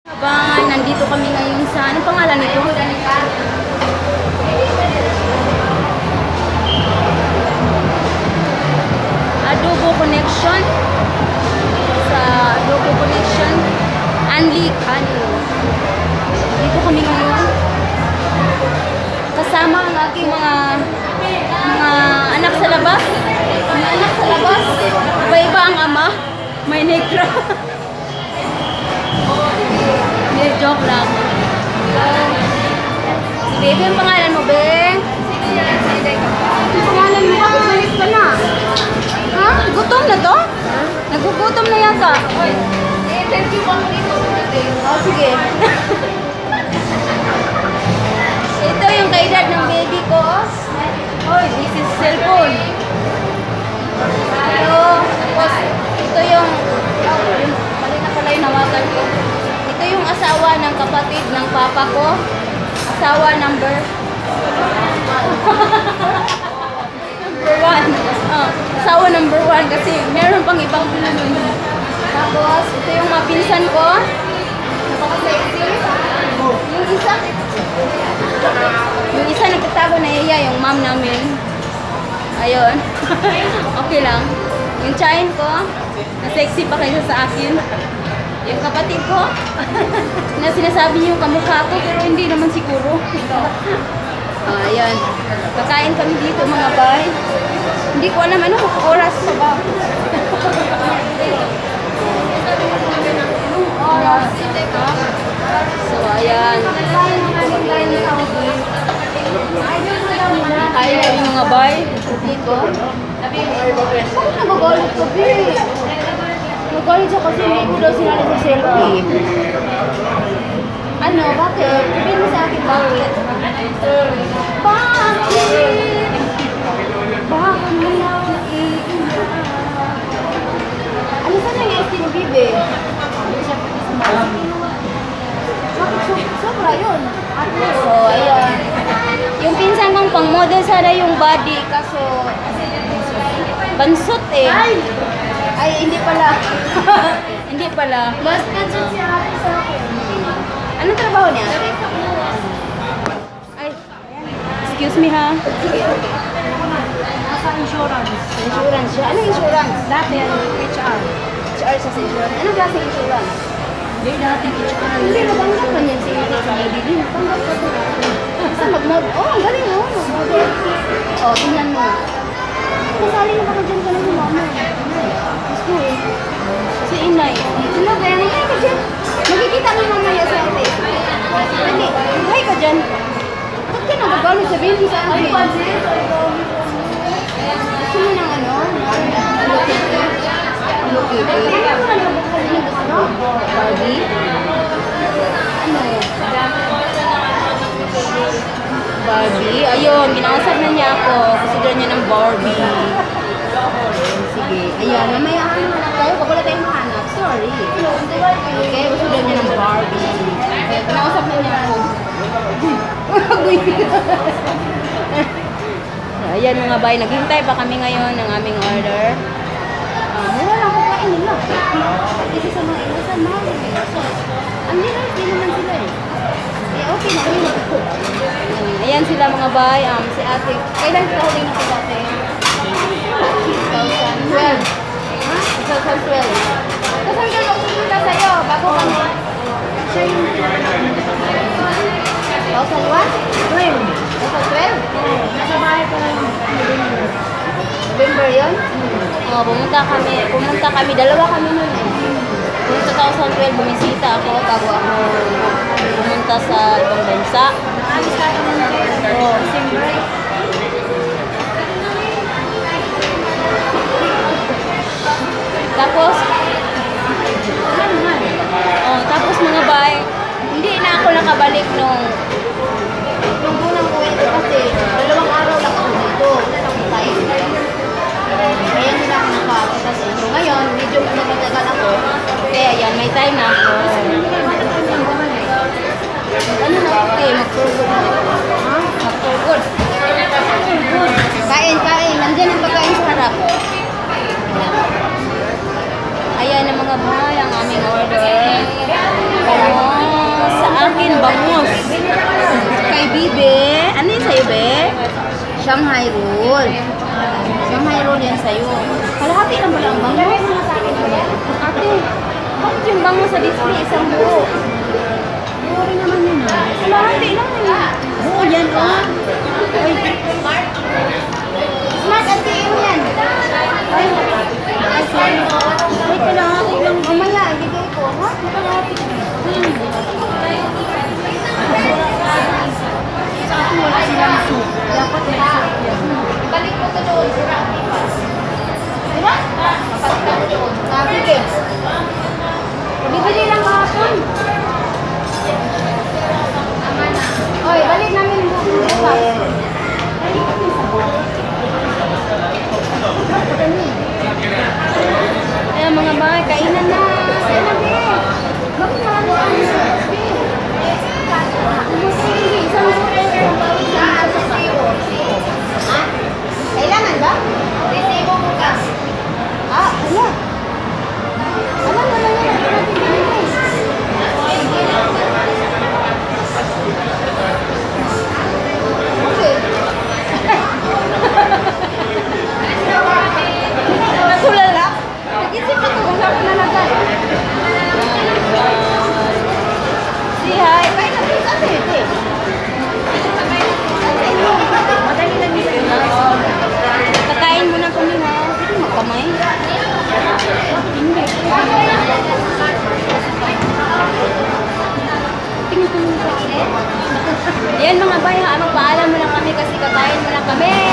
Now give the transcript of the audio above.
Abangan, nandito kami ngayon sa, anong pangalan nito? Adobo Connection. Sa Adobo Connection, Anli Kano. Dito kami ngayon. Kasama ang aking mga anak sa labas. Mga anak sa labas. Iba-iba ang ama. May negra. Joke lang. Si Baby, ang pangalan mo, Beng? Ang pangalan mo, bakit balik ka na? Ha? Gutom na to? Nagugutom na yata. Thank you, Mami. Oh, sige. Ito yung kaedad ng baby ko. Oh, this is cellphone. Hello. Tapos, ito yung mali na pala yung nawagan ko. Ito yung asawa ng kapatid ng papa ko. Asawa number 1. Asawa number 1 kasi meron pang ibang pinanoy. Tapos, ito yung mga pinsan ko. Napaka-sexy. Yung isa nagtatago na iya, yung mom namin. Ayun. Okay lang. Yung chain ko, na-sexy pa kaysa sa akin. Yung kapatid ko, na sinasabi niyo kamukha ko, pero hindi naman siguro. Ayan. Kakain kami dito mga bay. Hindi ko alam ano, oras pa ba? Oras. So, ayan. Kaya yung mga bay dito. Bakit nagagalit ko, Bi? Nagalit siya kasi hindi ko daw sinali sa selfie. Ano? Bakit? Sabihin mo sa akin, bakit? Bakit? Bakit mo lang naiiyak? Ano saan yung ST ni Bibi? Bakit sobra yun? So, ayan. Yung pinsan kong pang-model sana yung body, kaso bansot eh. Ay, hindi pala. Hindi pala. Mas bansot siya ate sa akin. Anong trabaho niya ate? Ay, excuse me ha. Nasa insurance. Insurance siya. Anong insurance? Dati HR. HR sa insurance. Anong klase insurance? Hindi dati HR. Hindi, nabanggap ka niya si Lady. Nabanggap ka ito. Basta mag-model. Oh, ang galing mo. Mag-model. Oh, tingnan mo. Kasali na baka dyan ka na yung mama. Gusto eh. Si Inay. Hello, Ben. Hi ka dyan. Magkikita mo mamaya sa ate. Hindi. Hi ka dyan. Ba't ka nagagalit? Sabihin mo sa akin. Gusto mo ng ano? Hello Kitty. Ano? Barbie? Ano? Barbie? Ayun, ginausap na niya ako. Gusto daw niya ng Barbie. Sige. Ayan, mamaya hanap tayo. Wag wala tayong mahanap. Sorry. Okay, gusto daw niya ng Barbie. Ginausap na niya ako. Ayan mga bay, naghintay pa kami ngayon ng aming order. Mura lang kakain nila. Isa sa mga inasan, mahal nila. So, ang nila, hindi naman sila eh. Okay na yun. Ayan sila mga bay. Si ate. Kailan ka huling na si ate? 2012. Ha? 2012. Kasan ka magsusunta sa'yo? Bago ka mo? Siya yung 2001? 2012? Nasa bahay pa lang. November yun? Oo, pumunta kami, dalawa kami nun eh. Noong 2012, bumisita ako bago ako pumunta sa ibang bansa. Naalis ka naman na rin. Oo. December. Tapos, tapos mga bay, hindi na ako nakabalik nung unang uwi ko kasi 2 araw lang ako dito. Kaya hindi na ako nakapunta sa inyo. Ngayon, medyo magmatagal ako. Kaya yan, may time na ako. Ano na ako eh, mag-forgood na. Ha? Mag-forgood. Kain. Nandiyan ang pagkain sa harap. Ayan ang mga bahay, ang aming order. Be, ano yun sa'yo, Be? Shanghai roll. Shanghai roll yan sa'yo. Kalahati lang pala ang bango. Ate, bakit yung bango sa display isang buo? Oo rin naman yun ah. Kalahati lang yun. Oo yan oh. Ay, Smart at TM yan. Ay, sorry. Ay, kalahati lang. Mamaya, ibigay ko. Ha? Kalahati. Sa akin wala silang soup. Dapat may soup yan. Balik mo ka doon. Diba? Kapag ka doon. Sige. Bibili lang kahapon. Oy, balik namin bukas. Ayan mga bagay, kainan na. Kainan na. Bakit marami ang kailangan ba? Resibo bukas. Ah, wala. Wala yan. Natin binigay. Okay. Natulala. Nag-isip ako kung saan ko nalagay. Si Hi. Kaya na rin kasi. Madali lang yun. Kakain muna kami ha. Hindi makamay. Hindi. Tingnan ko muna. Yan mga bay ha. Magpaalam mo lang kami kasi kakain mo lang kami.